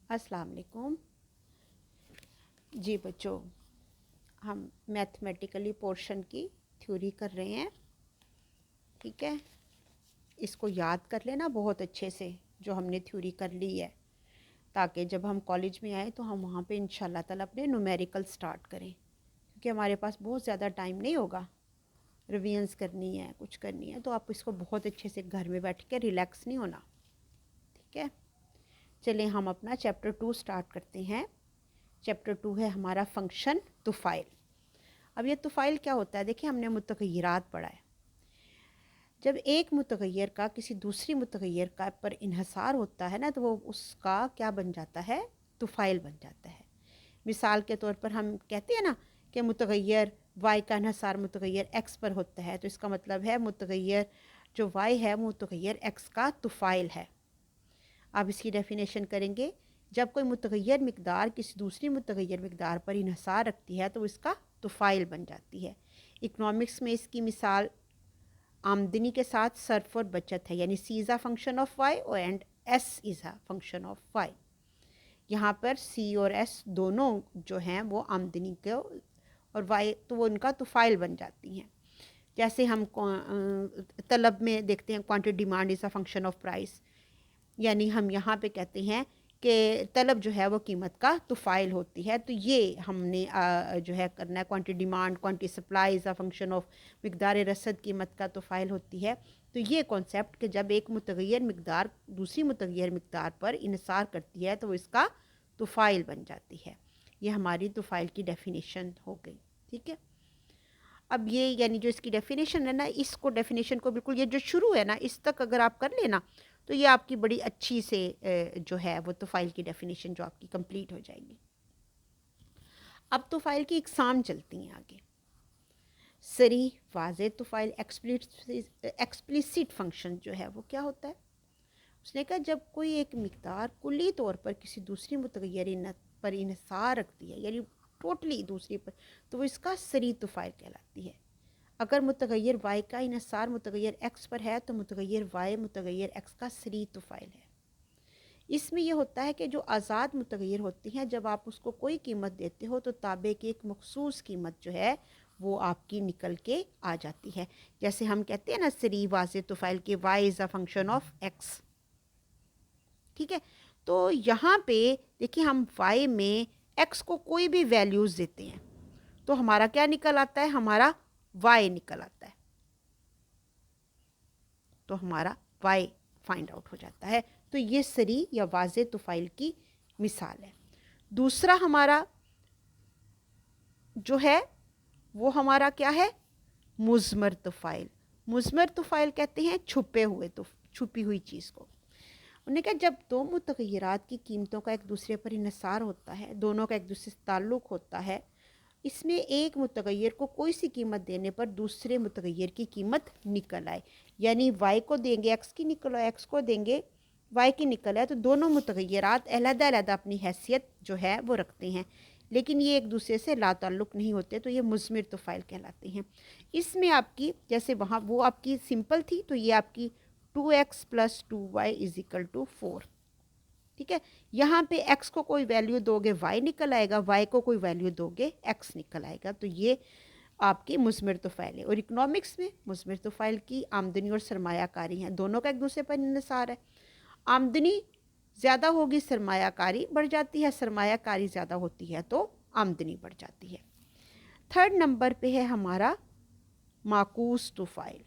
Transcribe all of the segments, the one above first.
अस्सलाम वालेकुम। जी बच्चों, हम मैथमेटिकली पोर्शन की थ्योरी कर रहे हैं। ठीक है, इसको याद कर लेना बहुत अच्छे से जो हमने थ्योरी कर ली है, ताकि जब हम कॉलेज में आए तो हम वहाँ पे इंशाल्लाह ताला अपने न्यूमेरिकल स्टार्ट करें, क्योंकि हमारे पास बहुत ज़्यादा टाइम नहीं होगा। रिवीजन्स करनी है, कुछ करनी है, तो आप इसको बहुत अच्छे से घर में बैठ के रिलैक्स नहीं होना। ठीक है, चलें हम अपना चैप्टर 2 स्टार्ट करते हैं। चैप्टर 2 है हमारा फंक्शन तुफ़ाइल। अब ये तुफ़ाइल क्या होता है, देखिए हमने मुतग़य्यरात पढ़ा है। जब एक मुतग़य्यर का किसी दूसरी मुतग़य्यर का पर इन्हसार होता है ना, तो वो उसका क्या बन जाता है, तुफ़ाइल बन जाता है। मिसाल के तौर पर हम कहते हैं ना कि मुतग़य्यर वाई का इन्हसार मुतग़य्यर एक्स पर होता है, तो इसका मतलब है मुतग़य्यर जो वाई है मुतग़य्यर एक्स का तुफ़ाइल है। अब इसकी डेफिनेशन करेंगे, जब कोई मुतग़य्यर मिक़दार किसी दूसरी मुतग़य्यर मिक़दार पर इन्हसार रखती है तो इसका तुफ़ाइल बन जाती है। इकनॉमिक्स में इसकी मिसाल आमदनी के साथ सर्फ और बचत है, यानी C is a function of Y और and S is a function of Y. यहाँ पर सी और एस दोनों जो हैं वो आमदनी के और वाई, तो वो उनका तुफ़ाइल बन जाती हैं। जैसे हम तलब में देखते हैं quantity demand is a function of price, यानी हम यहाँ पे कहते हैं कि तलब जो है वो कीमत का तुफ़ाइल होती है। तो ये हमने जो है करना है, quantity demand quantity supply is a function of मिक़दार रसद कीमत का तुफ़ाइल होती है। तो ये कॉन्सेप्ट कि जब एक मुतग़य्यर मिक़दार दूसरी मुतग़य्यर मिक़दार पर इन्हिसार करती है तो वो इसका तुफ़ाइल बन जाती है। ये हमारी तुफ़ाइल की डेफिनेशन हो गई। ठीक है, अब ये यानी जो इसकी डेफिनेशन है ना, इसको डेफिनेशन को बिल्कुल ये जो शुरू है ना इस तक अगर आप कर लेना तो ये आपकी बड़ी अच्छी से जो है वो तुफ़ाइल की डेफिनेशन जो आपकी कंप्लीट हो जाएगी। अब तुफ़ाइल की इकसाम चलती हैं आगे। सरी वाज़े तुफ़ाइल एक्सप्लिसिट फंक्शन जो है वो क्या होता है। उसने कहा जब कोई एक मिक़दार कुल्ली तौर पर किसी दूसरी मुतग़य्यर पर इन्हिसार रखती है, यानी टोटली दूसरी पर, तो वो इसका सरी तुफ़ाइल कहलाती है। अगर मुतग़य्यर वाई का इन्हिसार मुतग़य्यर एक्स पर है तो मुतग़य्यर वाई मुतग़य्यर एक्स का सरी तुफ़ाइल है। इसमें यह होता है कि जो आज़ाद मुतग़य्यर होती हैं, जब आप उसको कोई कीमत देते हो तो ताबे की एक मखसूस कीमत जो है वो आपकी निकल के आ जाती है। जैसे हम कहते हैं ना सरी वाज़े तुफ़ाइल के Y is a function of X. ठीक है, तो यहाँ पे देखिए हम वाई में एक्स को कोई भी वैल्यूज़ देते हैं तो हमारा क्या निकल आता है, हमारा वाई निकल आता है। तो हमारा वाई फाइंड आउट हो जाता है। तो ये सरी या वाज़े तुफ़ाइल की मिसाल है। दूसरा हमारा जो है वो हमारा क्या है, मुज़मर तुफ़ाइल। मुज़मर तुफ़ाइल कहते हैं छुपे हुए छुपी हुई चीज़ को। उन्होंने कहा जब दो मुतग़य्यरात की कीमतों का एक दूसरे पर इन्हिसार होता है, दोनों का एक दूसरे से ताल्लुक़ होता है, इसमें एक मुतग़य्यर को कोई सी कीमत देने पर दूसरे मुतग़य्यर की कीमत निकल आए, यानी वाई को देंगे एक्स की निकल आए, एक्स को देंगे वाई की निकल आए, तो दोनों मुतग़य्यरात अलग-अलग अपनी हैसियत जो है वो रखते हैं, लेकिन ये एक दूसरे से लाताल्लुक़ नहीं होते, तो ये मुज़मिर तुफ़ाइल कहलाते हैं। इसमें आपकी जैसे वहाँ वो आपकी सिंपल थी, तो ये आपकी 2x + 2y = 4। ठीक है, यहाँ पे x को कोई वैल्यू दोगे y निकल आएगा, y को कोई वैल्यू दोगे x निकल आएगा। तो ये आपकी मुज़मिर तुफ़ाइल है। और इकनॉमिक्स में मुज़मिर तुफ़ाइल की आमदनी और सरमायाकारी हैं, दोनों का एक दूसरे पर इन्हिसार है। आमदनी ज़्यादा होगी सरमायाकारी बढ़ जाती है, सरमायाकारी ज़्यादा होती है तो आमदनी बढ़ जाती है। थर्ड नंबर पे है हमारा माकूस तुफ़ाइल।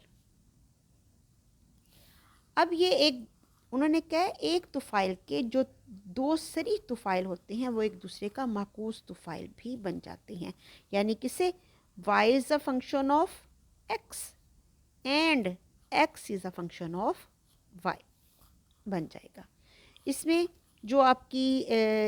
अब ये एक उन्होंने क्या है, एक तुफ़ाइल के जो दो सरी तुफ़ाइल होते हैं वो एक दूसरे का माकूस तुफ़ाइल भी बन जाते हैं, यानी किसे Y is a function of X and X is a function of Y बन जाएगा। इसमें जो आपकी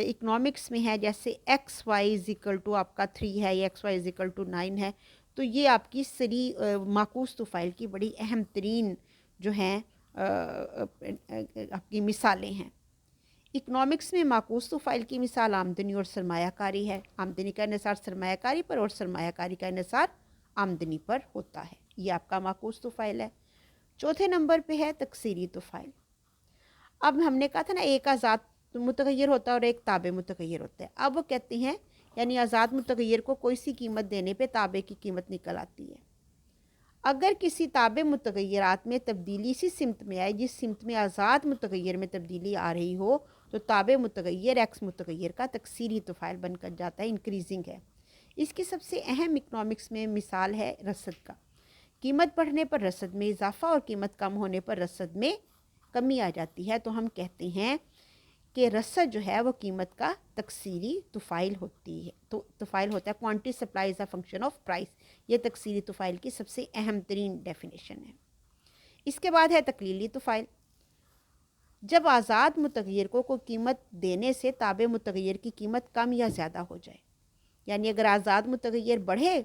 इकनॉमिक्स में है, जैसे एक्स वाई = आपका 3 है या एक्स वाई = 9 है, तो ये आपकी सरी माकूस तुफ़ाइल की बड़ी अहम तरीन जो हैं आपकी मिसालें हैं। इकनॉमिक्स में माकूस तुफ़ाइल की मिसाल आमदनी और सरमायाकारी है। आमदनी का इन्हिसार सरमायाकारी पर और सरमायाकारी का इन्हिसार आमदनी पर होता है। ये आपका माकूस तुफ़ाइल है। चौथे नंबर पे है तकसीरी तुफ़ाइल। अब हमने कहा था ना एक आज़ाद मुतग़य्यर होता है और एक ताबे मुतग़य्यर होता है। अब वो कहते हैं यानी आज़ाद मुतग़य्यर को कोई सी कीमत देने पे ताबे की कीमत निकल आती है। अगर किसी ताबे मुतग़य्यरात में तब्दीली इसी सिमत में आए जिस सिमत में आज़ाद मुतग़य्यर में तब्दीली आ रही हो, तो ताबे मुतग़य्यर एक्स मुतग़य्यर का तकसीरी तुफ़ाइल बनकर जाता है, इंक्रीजिंग है। इसकी सबसे अहम इकनॉमिक्स में मिसाल है रसद का। कीमत बढ़ने पर रसद में इजाफ़ा और कीमत कम होने पर रसद में कमी आ जाती है। तो हम कहते हैं कि रसद जो है वो कीमत का तकसीरी तुफ़ाइल होती है। तो तुफ़ाइल होता है, quantity supply is a function of price. ये तकसीरी तुफ़ाइल की सबसे अहम तरीन डेफिनेशन है। इसके बाद है तकलीली तुफ़ाइल। जब आज़ाद मुतग़य्यर को कोई कीमत देने से ताबे मुतग़य्यर की कीमत कम या ज़्यादा हो जाए, यानी अगर आज़ाद मुतग़य्यर बढ़े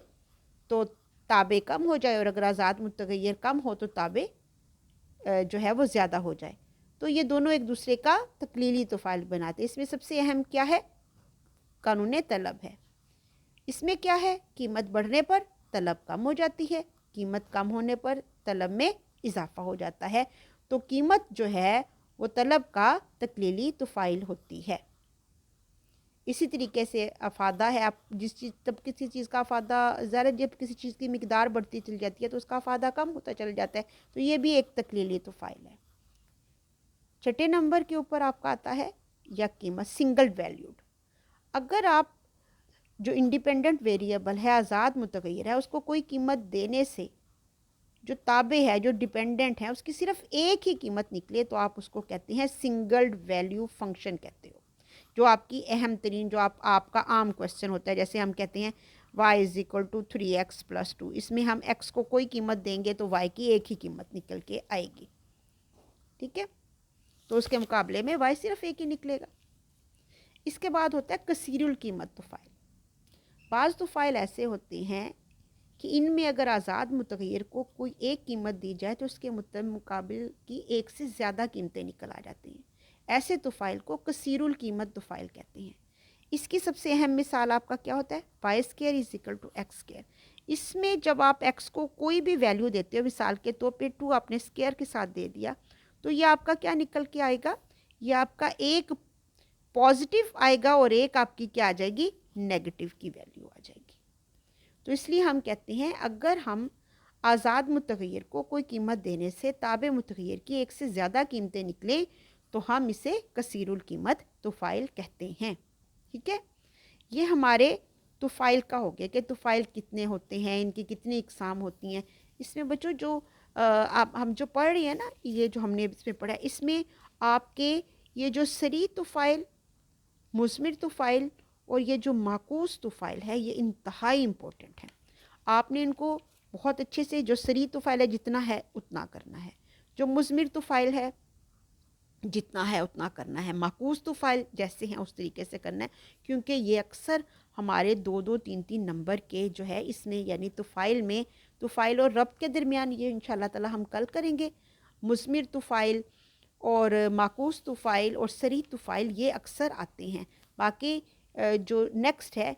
तो ताबे कम हो जाए और अगर आज़ाद मुतग़य्यर कम हो तो ताबे जो है वो ज़्यादा हो जाए, तो ये दोनों एक दूसरे का तकलीली तुफ़ाइल बनाते हैं। इसमें सबसे अहम क्या है? कानून तलब है। इसमें क्या है? कीमत बढ़ने पर तलब कम हो जाती है, कीमत कम होने पर तलब में इजाफ़ा हो जाता है। तो कीमत जो है वो तलब का तकलीली तुफ़ाइल होती है। इसी तरीके से अफादा है, आप जिस चीज़ तब किसी चीज़ का अफादा ज़्यादा, जब किसी चीज़ की मिकदार बढ़ती चली जाती है तो उसका अफादा कम होता चल जाता है, तो ये भी एक तकलीली तुफ़ाइल है। छठे नंबर के ऊपर आपका आता है या कीमत सिंगल वैल्यूड। अगर आप जो इंडिपेंडेंट वेरिएबल है, आज़ाद मुतग़य्यर है, उसको कोई कीमत देने से जो ताबे है, जो डिपेंडेंट है, उसकी सिर्फ एक ही कीमत निकले तो आप उसको कहते हैं सिंगल वैल्यू फंक्शन कहते हो। जो आपकी अहम तरीन जो आपका आम क्वेश्चन होता है, जैसे हम कहते हैं y is equal to 3x + 2, इसमें हम x को कोई कीमत देंगे तो y की एक ही कीमत निकल के आएगी, ठीक है। तो उसके मुकाबले में y सिर्फ एक ही निकलेगा। इसके बाद होता है कसीरुल कीमत तुफ़ाइल। बाज़ तुफ़ाइल ऐसे होते हैं कि इनमें अगर आज़ाद मुतग़य्यर को कोई एक कीमत दी जाए तो उसके मुकाबिल की एक से ज़्यादा कीमतें निकल आ जाती हैं। ऐसे तुफ़ाइल को कसीरुल कीमत तुफ़ाइल कहते हैं। इसकी सबसे अहम मिसाल आपका क्या होता है? y² is equal to x²। इसमें जब आप x को कोई भी वैल्यू देते हो, मिसाल के तौर पे 2 आपने स्क्वायर के साथ दे दिया, तो ये आपका क्या निकल के आएगा? ये आपका एक पॉजिटिव आएगा और एक आपकी क्या आ जाएगी? नेगेटिव की वैल्यू आ जाएगी। तो इसलिए हम कहते हैं अगर हम आज़ाद मुतग़य्यर को कोई कीमत देने से ताबे मुतग़य्यर की एक से ज़्यादा कीमतें निकलें तो हम इसे कसीरुल कीमत तुफ़ाइल कहते हैं, ठीक है। ये हमारे तुफ़ाइल का हो गया कि तुफ़ाइल कितने होते हैं, इनकी कितनी इक़साम होती हैं। इसमें बच्चों जो आप हम जो पढ़ रहे हैं ना, ये जो हमने इसमें पढ़ा है, इसमें आपके ये जो सरी तुफ़ाइल, मुज़मिर तुफ़ाइल और ये जो माकूस तुफ़ाइल है, ये इंतहाई इम्पोर्टेंट है। आपने इनको बहुत अच्छे से, जो सरी तुफ़ाइल है जितना है उतना करना है, जो मुज़मिर तुफ़ाइल है जितना है उतना करना है, माकूस तुफ़ाइल जैसे हैं उस तरीके से करना है, क्योंकि ये अक्सर हमारे 2-2, 3-3 नंबर के जो है इसमें यानी तुफ़ाइल में, तुफ़ाइल और रब्त के दरमियान ये इंशाल्लाह ताला हम कल करेंगे। मुज़मिर तुफ़ाइल और माकूस तुफ़ाइल और सरी तुफ़ाइल ये अक्सर आते हैं। बाकी जो नेक्स्ट है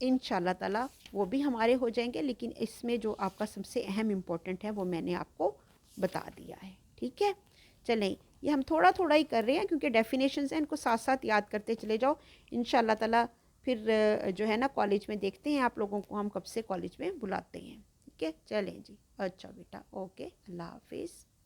इंशाल्लाह ताला वो भी हमारे हो जाएंगे, लेकिन इसमें जो आपका सबसे अहम इम्पोर्टेंट है वो मैंने आपको बता दिया है, ठीक है। चलें, ये हम थोड़ा थोड़ा ही कर रहे हैं क्योंकि डेफिनेशंस हैं, इनको साथ साथ याद करते चले जाओ। इंशाल्लाह ताला फिर जो है ना कॉलेज में देखते हैं आप लोगों को हम कब से कॉलेज में बुलाते हैं, ठीक है। चलें जी, अच्छा बेटा, ओके, अल्लाह हाफिज़।